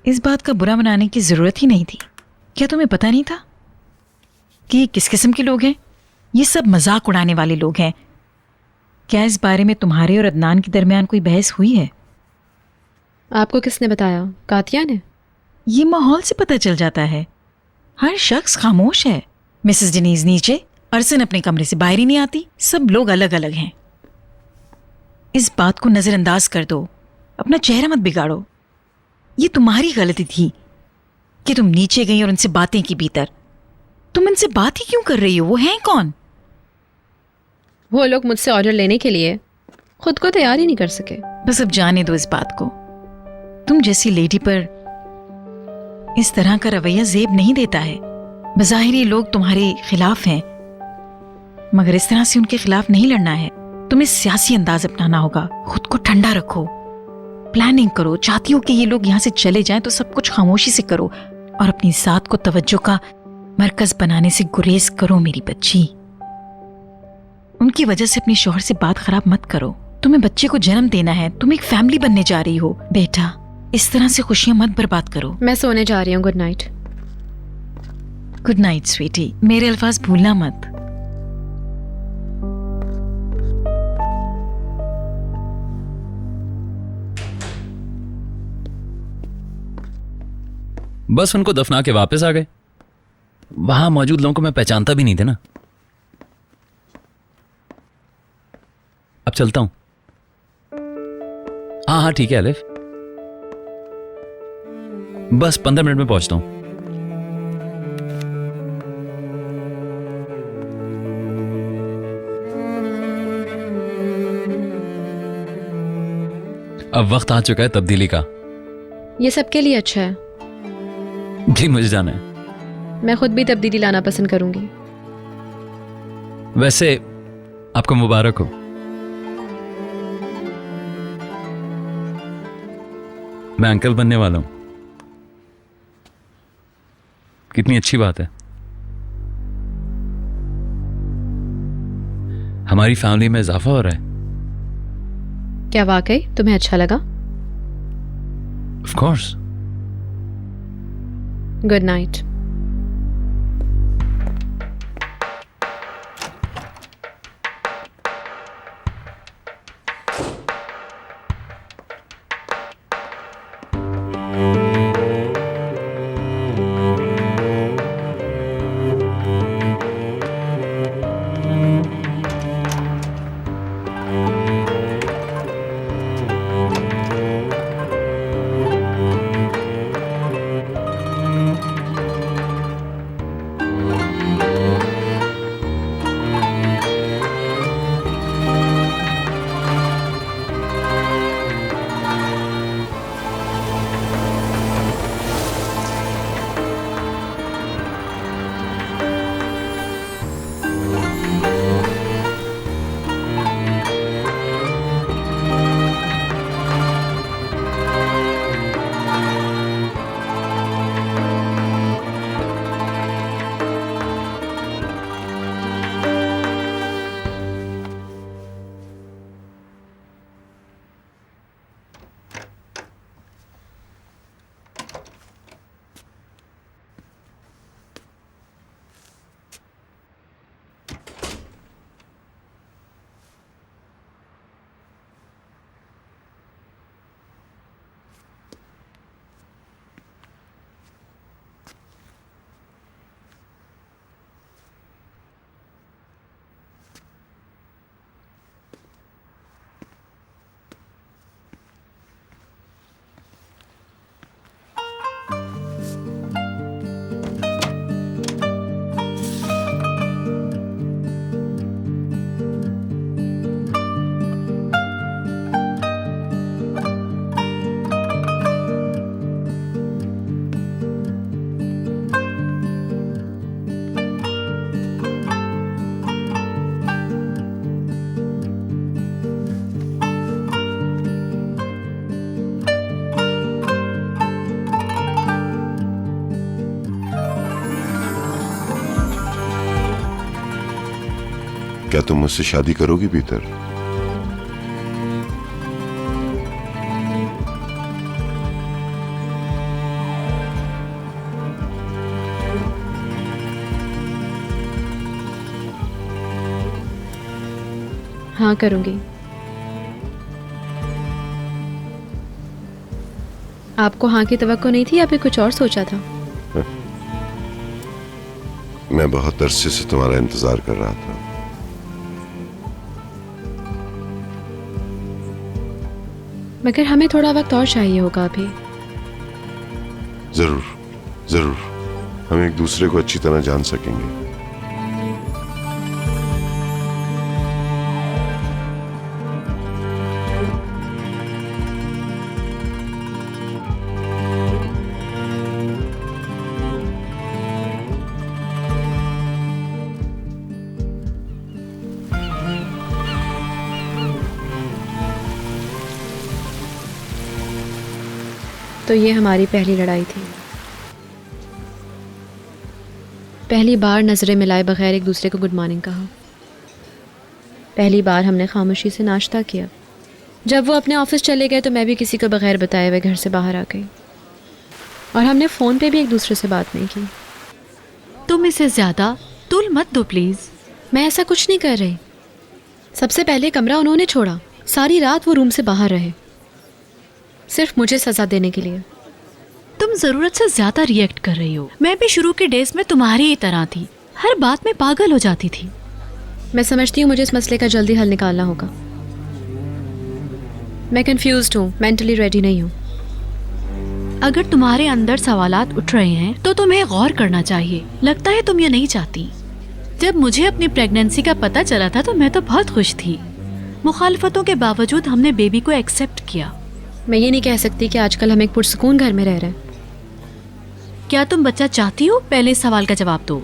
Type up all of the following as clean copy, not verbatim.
इस बात का बुरा मनाने की जरूरत ही नहीं थी। क्या तुम्हें पता नहीं था कि ये किस किस्म के लोग हैं? ये सब मजाक उड़ाने वाले लोग हैं। क्या इस बारे में तुम्हारे और अदनान के दरमियान कोई बहस हुई है? आपको किसने बताया? कातिया ने? ये माहौल से पता चल जाता है। हर शख्स खामोश है। मिसेस डेनीज नीचे, अरसन अपने कमरे से बाहर ही नहीं आती। सब लोग अलग अलग हैं। इस बात को नजरअंदाज कर दो, अपना चेहरा मत बिगाड़ो। ये तुम्हारी गलती थी कि तुम नीचे गई और उनसे बातें की भीतर। तुम इनसे बात ही क्यों कर रही हो? वो हैं कौन? वो लोग मुझसे ऑर्डर लेने के लिए खुद को तैयार ही नहीं कर सके। बस अब जाने दो इस बात को। तुम जैसी लेडी पर इस तरह का रवैया जेब नहीं देता है। बज़ाहिर ये लोग तुम्हारे खिलाफ हैं, मगर इस तरह से उनके खिलाफ नहीं लड़ना है। तुम्हें सियासी अंदाज अपनाना होगा। खुद को ठंडा रखो, प्लानिंग करो। चाहती हो कि ये लोग यहाँ से चले जाएं तो सब कुछ खामोशी से करो और अपनी जात को तवज्जो का मरकज बनाने से गुरेज करो। मेरी बच्ची, उनकी वजह से अपने शौहर से बात खराब मत करो। तुम्हें बच्चे को जन्म देना है, तुम एक फैमिली बनने जा रही हो। बेटा, इस तरह से खुशियां मत बर्बाद करो। मैं सोने जा रही हूँ। Good night. Good night sweetie. मेरे अल्फाज भूलना मत। बस उनको दफना के वापस आ गए। वहां मौजूद लोगों को मैं पहचानता भी नहीं था ना। अब चलता हूं। हाँ हाँ ठीक है अलिफ, बस 15 मिनट में पहुंचता हूं। अब वक्त आ चुका है तब्दीली का। ये सबके लिए अच्छा है। जी मुझे जाना है। मैं खुद भी तब्दीली लाना पसंद करूंगी। वैसे आपको मुबारक हो। मैं अंकल बनने वाला हूं। कितनी अच्छी बात है। हमारी फैमिली में इजाफा हो रहा है। क्या वाकई तुम्हें अच्छा लगा? Of course. Good night. क्या तुम मुझसे शादी करोगी पीटर? हाँ करूँगी। आपको हाँ की तवक्को नहीं थी या फिर कुछ और सोचा था? मैं बहुत अरसे से तुम्हारा इंतजार कर रहा था। मगर हमें थोड़ा वक्त और चाहिए होगा अभी। जरूर जरूर, हम एक दूसरे को अच्छी तरह जान सकेंगे। तो ये हमारी पहली लड़ाई थी। पहली बार नज़रें मिलाए बगैर एक दूसरे को गुड मॉर्निंग कहा। पहली बार हमने खामोशी से नाश्ता किया। जब वो अपने ऑफिस चले गए तो मैं भी किसी को बगैर बताए हुए घर से बाहर आ गई। और हमने फ़ोन पे भी एक दूसरे से बात नहीं की। तुम इसे ज्यादा तुल मत दो प्लीज। मैं ऐसा कुछ नहीं कर रही। सबसे पहले कमरा उन्होंने छोड़ा। सारी रात वो रूम से बाहर रहे, सिर्फ मुझे सज़ा देने के लिए। तुम जरूरत से ज्यादा रिएक्ट कर रही हो। मैं भी शुरू के डेज में तुम्हारी ही तरह थी, हर बात में पागल हो जाती थी। मैं समझती हूँ मुझे इस मसले का जल्दी हल निकालना होगा। मैं कंफ्यूज्ड हूँ, मेंटली रेडी नहीं हूँ। अगर तुम्हारे अंदर सवालात उठ रहे हैं तो तुम्हें गौर करना चाहिए। लगता है तुम ये नहीं चाहती। जब मुझे अपनी प्रेगनेंसी का पता चला था तो मैं तो बहुत खुश थी। मुखालफतों के बावजूद हमने बेबी को एक्सेप्ट किया। मैं ये नहीं कह सकती कि आजकल हम एक पुरसुकून घर में रह रहे हैं। क्या तुम बच्चा चाहती हो? पहले इस सवाल का जवाब दो।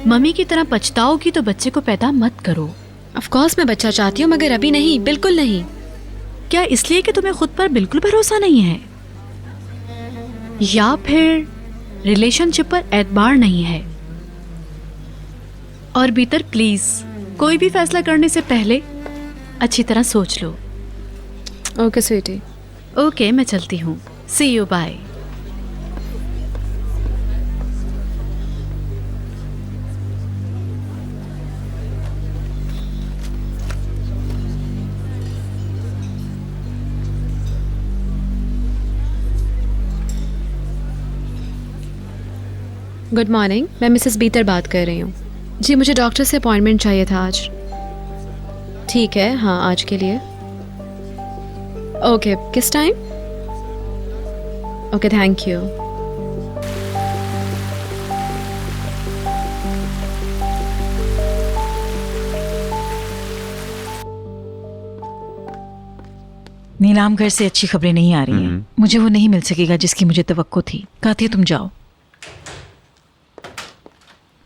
मम्मी की तरह पछताओगी तो बच्चे को पैदा मत करो। ऑफ कोर्स मैं बच्चा चाहती हूँ, मगर अभी नहीं, बिल्कुल नहीं। क्या इसलिए कि तुम्हें खुद पर बिल्कुल भरोसा नहीं है, या फिर रिलेशनशिप पर एतबार नहीं है? और भीतर प्लीज कोई भी फैसला करने से पहले अच्छी तरह सोच लो। ओके स्वीटी। ओके, मैं चलती हूँ। सी यू, बाय। गुड मॉर्निंग, मैं मिसेस बीतर बात कर रही हूँ। जी मुझे डॉक्टर से अपॉइंटमेंट चाहिए था आज। ठीक है, हाँ आज के लिए। ओके, किस टाइम? Okay, thank you. नीलाम घर से अच्छी खबरें नहीं आ रही हैं। मुझे वो नहीं मिल सकेगा जिसकी मुझे तवक्को थी। कहती है तुम जाओ।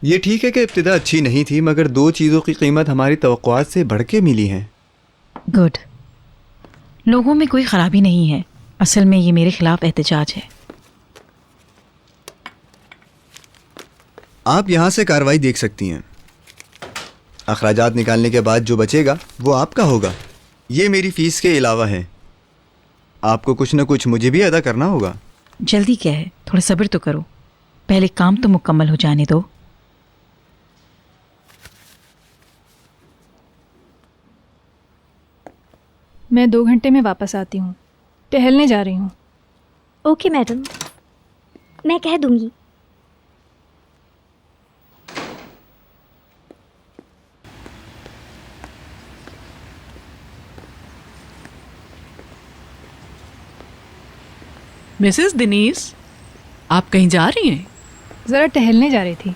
ये ठीक है कि इब्तिदा अच्छी नहीं थी, मगर दो चीज़ों की कीमत हमारी तवक्कुआत से बढ़ के मिली हैं। गुड। लोगों में कोई खराबी नहीं है, असल में ये मेरे खिलाफ एहतजाज है। आप यहाँ से कार्रवाई देख सकती हैं। अखराजात निकालने के बाद जो बचेगा वो आपका होगा। ये मेरी फ़ीस के अलावा है। आपको कुछ न कुछ मुझे भी अदा करना होगा। जल्दी क्या है, थोड़ा सब्र तो करो। पहले काम तो मुकम्मल हो जाने दो। मैं 2 घंटे में वापस आती हूँ। टहलने जा रही हूँ। ओके मैडम, मैं कह दूंगी। मिसेस दिनीस, आप कहीं जा रही हैं? ज़रा टहलने जा रही थी।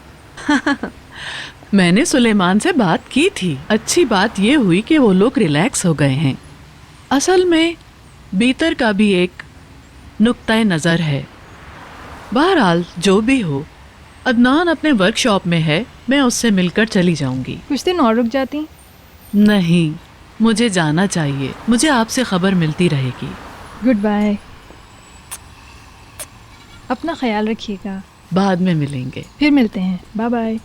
मैंने सुलेमान से बात की थी। अच्छी बात ये हुई कि वो लोग रिलैक्स हो गए हैं। असल में बीतर का भी एक नुक्ता नज़र है। बहरहाल जो भी हो, अदनान अपने वर्कशॉप में है, मैं उससे मिलकर चली जाऊंगी। कुछ दिन और रुक जाती। नहीं, मुझे जाना चाहिए। मुझे आपसे खबर मिलती रहेगी। Goodbye. अपना ख्याल रखिएगा। बाद में मिलेंगे। फिर मिलते हैं। Bye bye.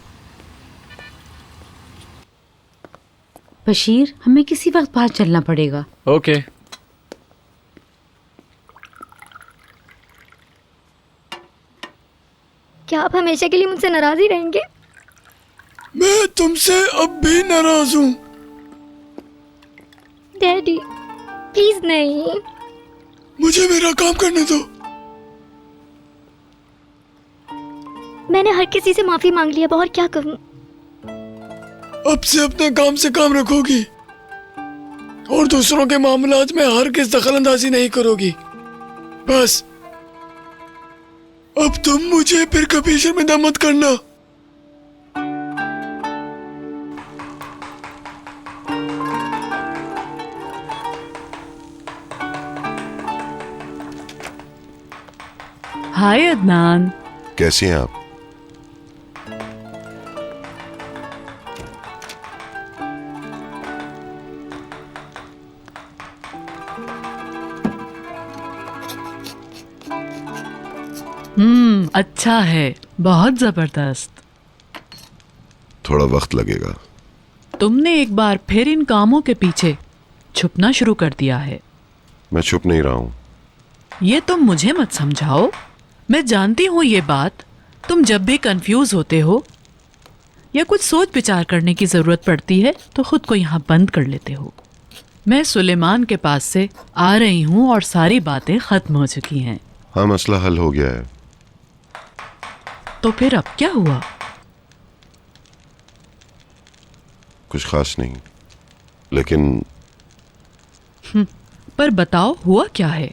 बशीर, हमें किसी वक्त बाहर चलना पड़ेगा। ओके। क्या आप हमेशा के लिए मुझसे नाराज ही रहेंगे? मैं तुमसे अब भी नाराज हूँ। डैडी प्लीज नहीं। मुझे मेरा काम करने दो। मैंने हर किसी से माफी मांग ली, अब और क्या करूं? अब से अपने काम से काम रखोगी और दूसरों के मामलात में हर किस दखल अंदाजी नहीं करोगी। बस अब तुम मुझे फिर कभी शर्मिंदा मत करना। हाय अदनान। कैसी हैं आप? अच्छा है, बहुत जबरदस्त। थोड़ा वक्त लगेगा। तुमने एक बार फिर इन कामों के पीछे छुपना शुरू कर दिया है। मैं छुप नहीं रहा हूँ। ये तुम मुझे मत समझाओ, मैं जानती हूँ ये बात। तुम जब भी कंफ्यूज होते हो या कुछ सोच विचार करने की जरूरत पड़ती है तो खुद को यहाँ बंद कर लेते हो। मैं सुलेमान के पास से आ रही हूँ और सारी बातें खत्म हो चुकी हैं। हाँ, मसला हल हो गया है। तो फिर अब क्या हुआ? कुछ खास नहीं, लेकिन पर बताओ हुआ क्या है?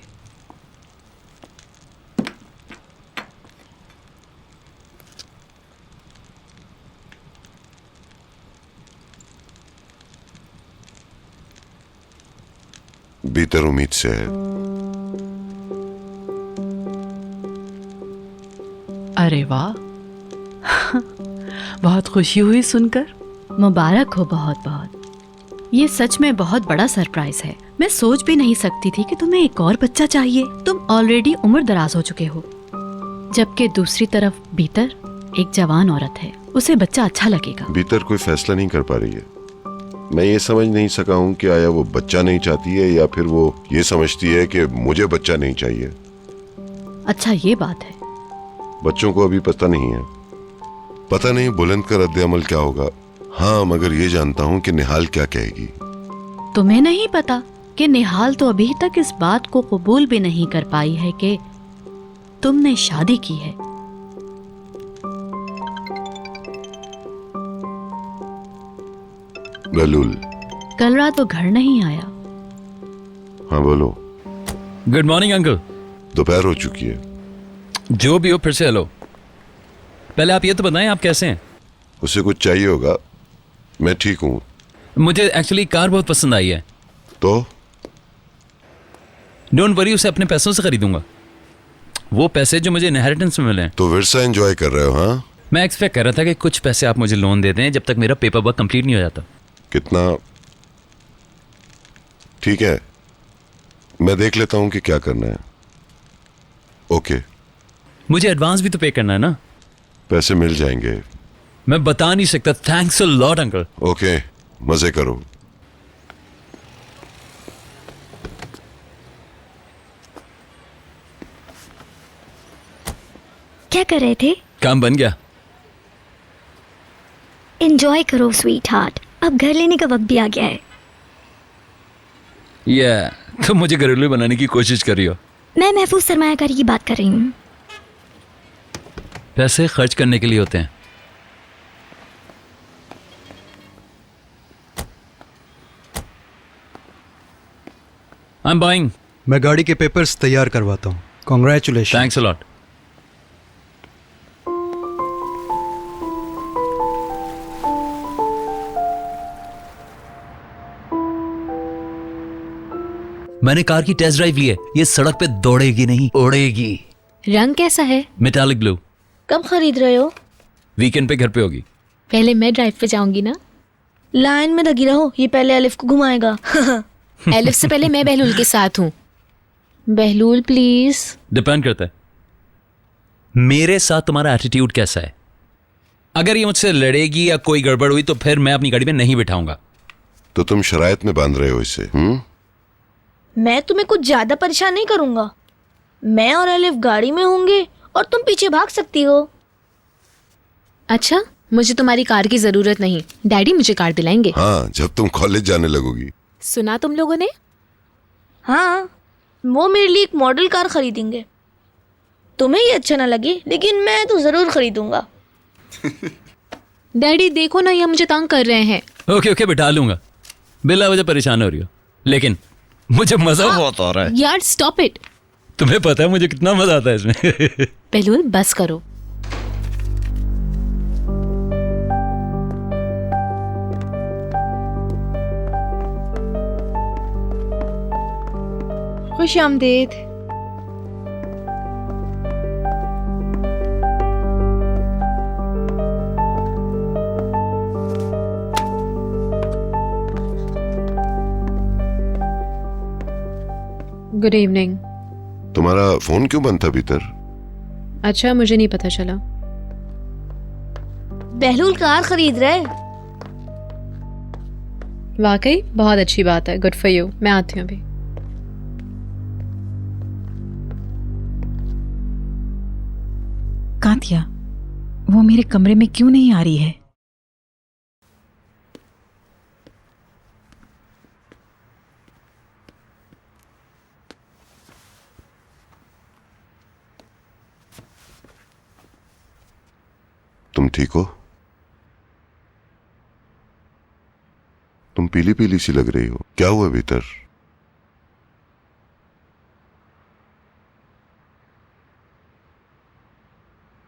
बेहतर उम्मीद से है। अरे वाह बहुत खुशी हुई सुनकर। मुबारक हो बहुत बहुत। ये सच में बहुत बड़ा सरप्राइज है। मैं सोच भी नहीं सकती थी कि तुम्हें एक और बच्चा चाहिए। तुम ऑलरेडी उम्र दराज हो चुके हो, जबकि दूसरी तरफ बीतर एक जवान औरत है, उसे बच्चा अच्छा लगेगा। बेहतर कोई फैसला नहीं कर पा रही है। मैं ये समझ नहीं सका हूँ कि आया वो बच्चा नहीं चाहती है या फिर वो ये समझती है कि मुझे बच्चा नहीं चाहिए। अच्छा ये बात है। बच्चों को अभी पता नहीं है। पता नहीं बुलंद का रद्द-ए-अमल क्या होगा। हाँ, मगर ये जानता हूँ कि निहाल क्या कहेगी। तुम्हें नहीं पता कि निहाल तो अभी तक इस बात को कबूल भी नहीं कर पाई है कि तुमने शादी की है। बहलूल, कल रात वो घर नहीं आया। हाँ बोलो। Good morning uncle. दोपहर हो चुकी है। जो भी हो फिर से हेलो। पहले आप ये तो बताएं आप कैसे हैं? उसे कुछ चाहिए होगा। मैं ठीक हूँ। मुझे एक्चुअली कार बहुत पसंद आई है। तो डोंट वरी, उसे अपने पैसों से खरीदूंगा। वो पैसे जो मुझे इनहेरिटेंस में मिले हैं। तो विरसा एंजॉय कर रहे हो? हाँ, मैं एक्सपेक्ट कर रहा था कि कुछ पैसे आप मुझे लोन दे दें जब तक मेरा पेपर वर्क कंप्लीट नहीं हो जाता। कितना? ठीक है, मैं देख लेता हूँ कि क्या करना है। ओके। मुझे एडवांस भी तो पे करना है ना। पैसे मिल जाएंगे। मैं बता नहीं सकता। Thanks a lot uncle. Okay, मजे करो। क्या कर रहे थे? काम बन गया। एंजॉय करो स्वीट हार्ट, अब घर लेने का वक्त भी आ गया है। तुम मुझे घरेलू बनाने की कोशिश कर रही हो। मैं महफूज सरमायाकारी की बात कर रही हूँ। पैसे खर्च करने के लिए होते हैं। I am buying. मैं गाड़ी के पेपर्स तैयार करवाता हूँ। कॉन्ग्रेचुलेशन। Thanks a lot. मैंने कार की टेस्ट ड्राइव ली है। ये सड़क पे दौड़ेगी नहीं, उड़ेगी। रंग कैसा है? Metallic blue. कब खरीद रहे हो? वीकेंड पे घर पे होगी। पहले मैं ड्राइव पे जाऊंगी ना। लाइन में लगी रहो, ये पहले अलिफ को घुमाएगा। एलिफ से पहले मैं बहलूल के साथ हूँ। बहलूल प्लीज। डिपेंड करता है मेरे साथ तुम्हारा एटीट्यूड कैसा है। अगर ये मुझसे लड़ेगी या कोई गड़बड़ हुई तो फिर मैं अपनी गाड़ी में नहीं बिठाऊंगा। तो तुम शरायत में बांध रहे हो इसे? मैं तुम्हें कुछ ज्यादा परेशान नहीं करूंगा। मैं और अलिफ गाड़ी में होंगे और तुम पीछे भाग सकती हो। अच्छा मुझे तुम्हारी कार की जरूरत नहीं, डैडी मुझे कार दिलाएंगे। हाँ, जब तुम कॉलेज जाने लगोगी। सुना तुम लोगों ने? हाँ, वो मेरे लिए एक मॉडल कार खरीदेंगे। तुम्हें ये अच्छा ना लगे, लेकिन मैं तो जरूर खरीदूंगा। डैडी देखो ना, ये मुझे तंग कर रहे हैं। ओके ओके, बिठा लूंगा। बिला वजह परेशान हो रही हो, लेकिन मुझे मजा बहुत आ रहा है। यार स्टॉप इट। तुम्हें पता है मुझे कितना मजा आता है इसमें। बेलूल बस करो। खुश आमदीद। Good evening. तुम्हारा फोन क्यों बंद था भीतर? अच्छा, मुझे नहीं पता चला। बहलूल कार खरीद रहे। वाकई बहुत अच्छी बात है, गुड फॉर यू। मैं आती हूँ अभी। कातिया, वो मेरे कमरे में क्यों नहीं आ रही है? तुम ठीक हो? तुम पीली पीली सी लग रही हो, क्या हुआ भीतर?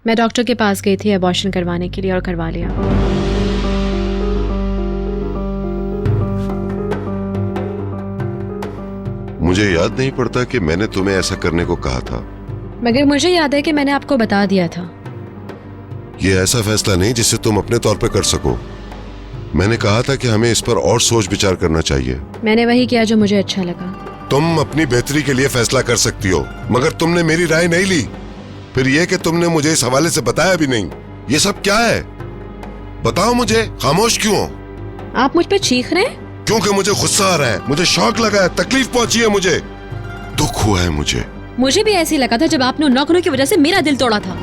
मैं डॉक्टर के पास गई थी अबॉर्शन करवाने के लिए और करवा लिया। मुझे याद नहीं पड़ता कि मैंने तुम्हें ऐसा करने को कहा था। मगर मुझे याद है कि मैंने आपको बता दिया था। ये ऐसा फैसला नहीं जिसे तुम अपने तौर पे कर सको। मैंने कहा था कि हमें इस पर और सोच विचार करना चाहिए। मैंने वही किया जो मुझे अच्छा लगा। तुम अपनी बेहतरी के लिए फैसला कर सकती हो, मगर तुमने मेरी राय नहीं ली। फिर यह कि तुमने मुझे इस हवाले से बताया भी नहीं। ये सब क्या है? बताओ मुझे, खामोश क्यों हो? आप मुझ पे चीख रहे हैं? क्योंकि मुझे गुस्सा आ रहा है, मुझे शौक लगा है, तकलीफ पहुंची है, मुझे दुख हुआ है। मुझे भी ऐसे ही लगा था जब आपने उन नौकरों की वजह से मेरा दिल तोड़ा था।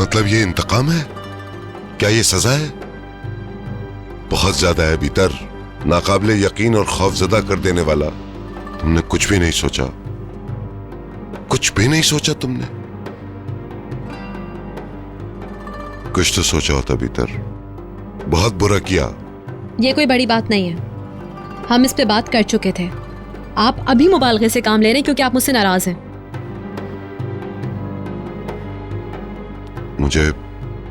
मतलब ये इंतकाम है? क्या ये सजा है? बहुत ज्यादा है भीतर, नाकाबिले यकीन और खौफजदा कर देने वाला। तुमने कुछ भी नहीं सोचा, कुछ भी नहीं सोचा तुमने। कुछ तो सोचा होता भीतर। बहुत बुरा किया। ये कोई बड़ी बात नहीं है, हम इस पे बात कर चुके थे। आप अभी मुबालगे से काम ले रहे हैं क्योंकि आप मुझसे नाराज हैं। मुझे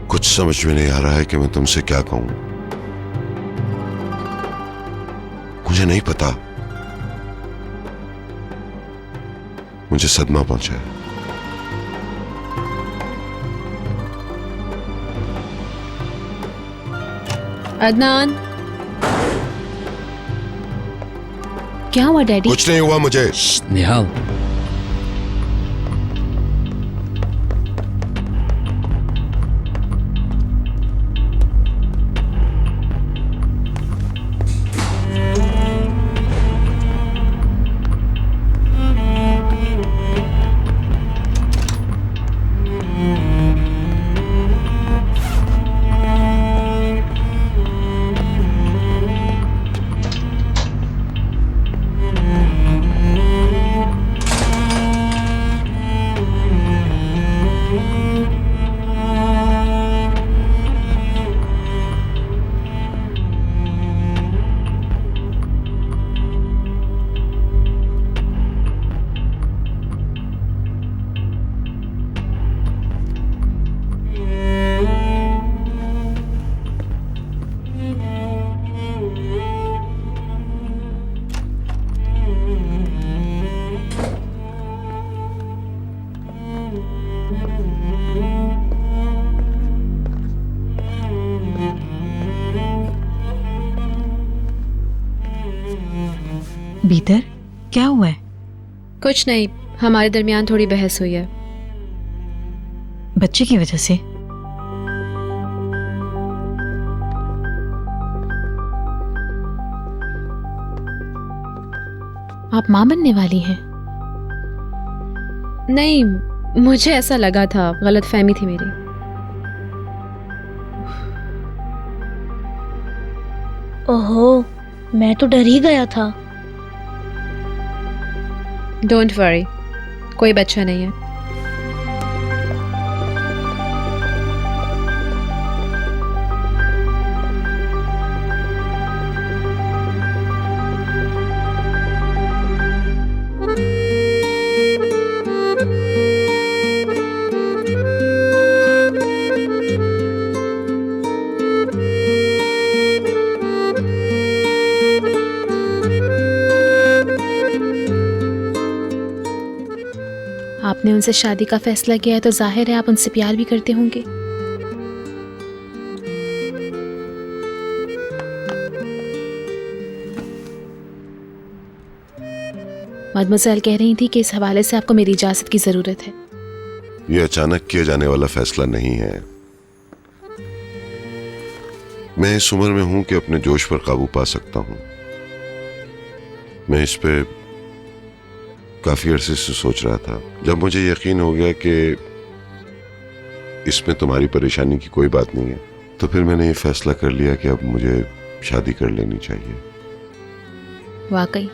कुछ समझ में नहीं आ रहा है कि मैं तुमसे क्या कहूं। मुझे नहीं पता। मुझे सदमा पहुंचा है। अदनान, क्या हुआ डैडी? कुछ नहीं हुआ मुझे। निहाल, भीतर क्या हुआ है? कुछ नहीं, हमारे दरमियान थोड़ी बहस हुई है। बच्चे की वजह से? आप मां बनने वाली हैं? नहीं, मुझे ऐसा लगा था, गलतफहमी थी मेरी। ओहो, मैं तो डर ही गया था। डोंट वरी, कोई बच्चा नहीं है। आपने उनसे शादी का फैसला किया है तो जाहिर है आप उनसे प्यार भी करते होंगे। मदमज़ेल कह रही थी कि इस हवाले से आपको मेरी इजाज़त की ज़रूरत है। ये अचानक किया जाने वाला फैसला नहीं है। मैं इस उम्र में हूं कि अपने जोश पर काबू पा सकता हूं। मैं इस पे काफी अरसे से सोच रहा था। जब मुझे यकीन हो गया कि इसमें तुम्हारी परेशानी की कोई बात नहीं है, तो फिर मैंने ये फैसला कर लिया कि अब मुझे शादी कर लेनी चाहिए। वाकई?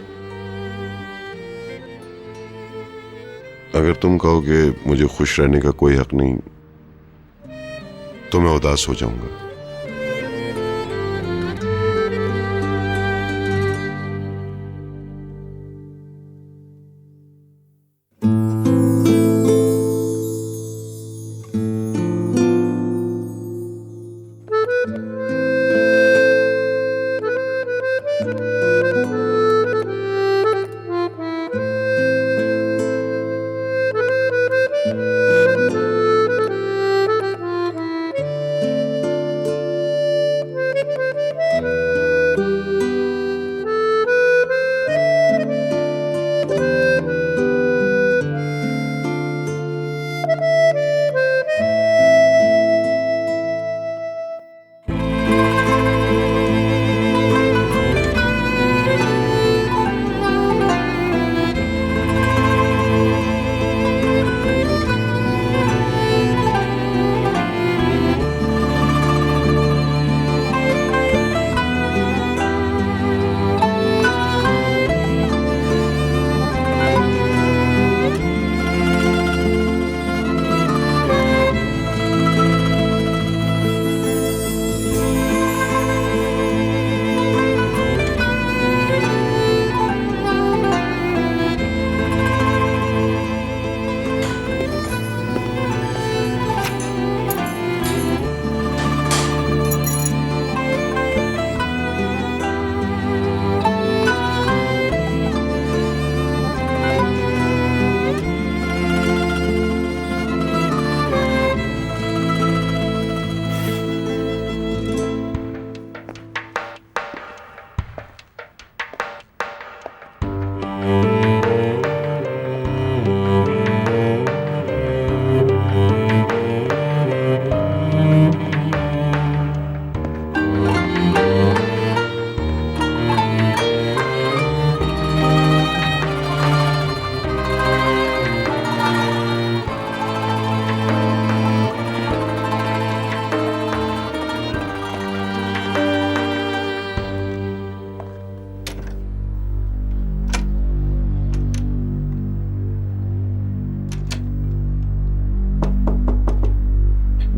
अगर तुम कहोगे मुझे खुश रहने का कोई हक नहीं, तो मैं उदास हो जाऊंगा।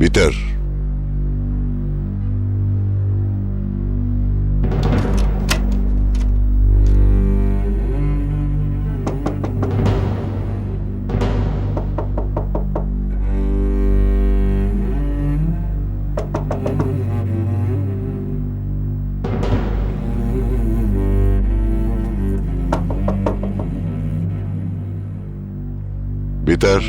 भीतर भीतर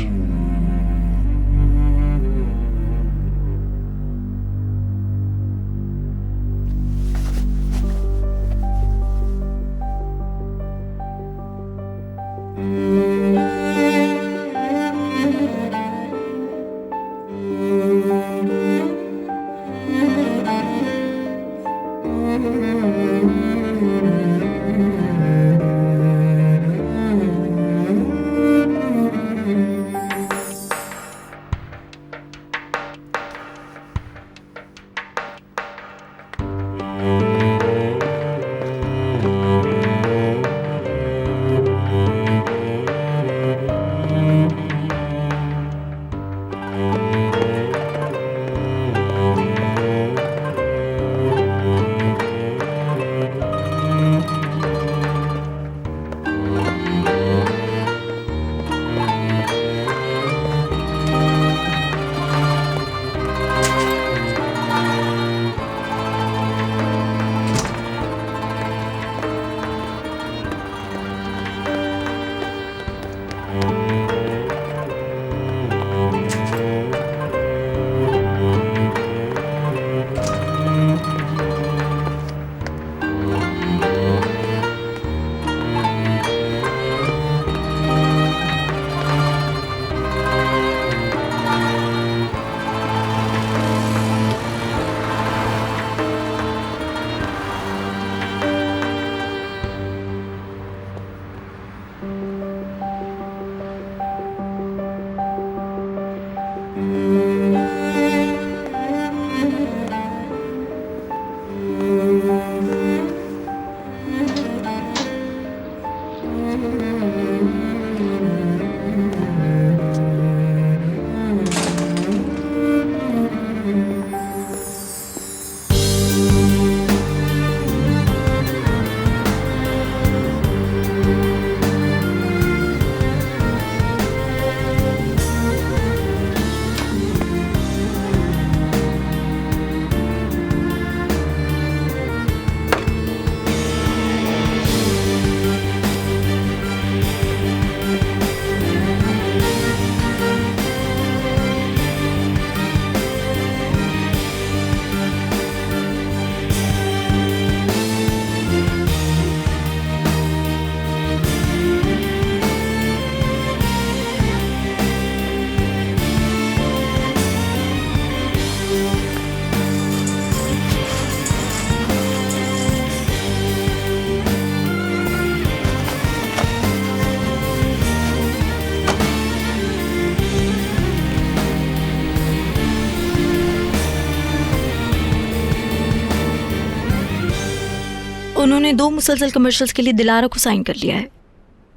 उन्होंने 2 मुसलसल कमर्शियल्स के लिए दिलारा को साइन कर लिया है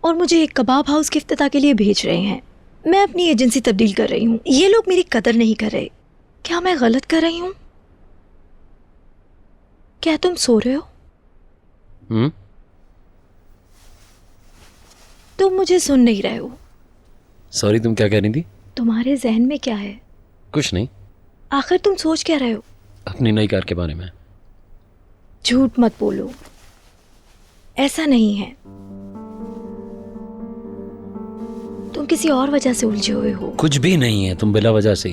और मुझे एक कबाब हाउस के इफ्तिताह के लिए भेज रहे हैं। मैं अपनी एजेंसी तब्दील कर रही हूँ। ये लोग मेरी कदर नहीं कर रहे। क्या मैं गलत कर रही हूँ? क्या तुम सो रहे हो? तुम मुझे सुन नहीं रहे हो। सॉरी, तुम क्या कह रही थी? तुम्हारे जहन में क्या है? कुछ नहीं। आखिर तुम सोच क्या रहे हो? अपनी नई कार के बारे में। झूठ मत बोलो, ऐसा नहीं है। तुम किसी और वजह से उलझे हुए हो। कुछ भी नहीं है, तुम बिला वजह से।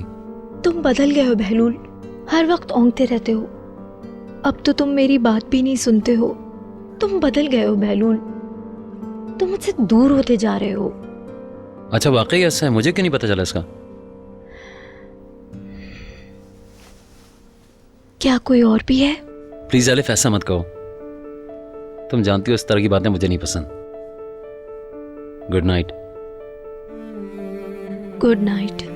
तुम बदल गए हो बहलूल, हर वक्त औंगते रहते हो। अब तो तुम मेरी बात भी नहीं सुनते हो। तुम बदल गए हो बहलूल, तुम मुझसे दूर होते जा रहे हो। अच्छा, वाकई ऐसा है? मुझे क्यों नहीं पता चला इसका? क्या कोई और भी है? प्लीज अलिफ, ऐसा मत कहो। तुम जानती हो इस तरह की बातें मुझे नहीं पसंद। Good night. Good night.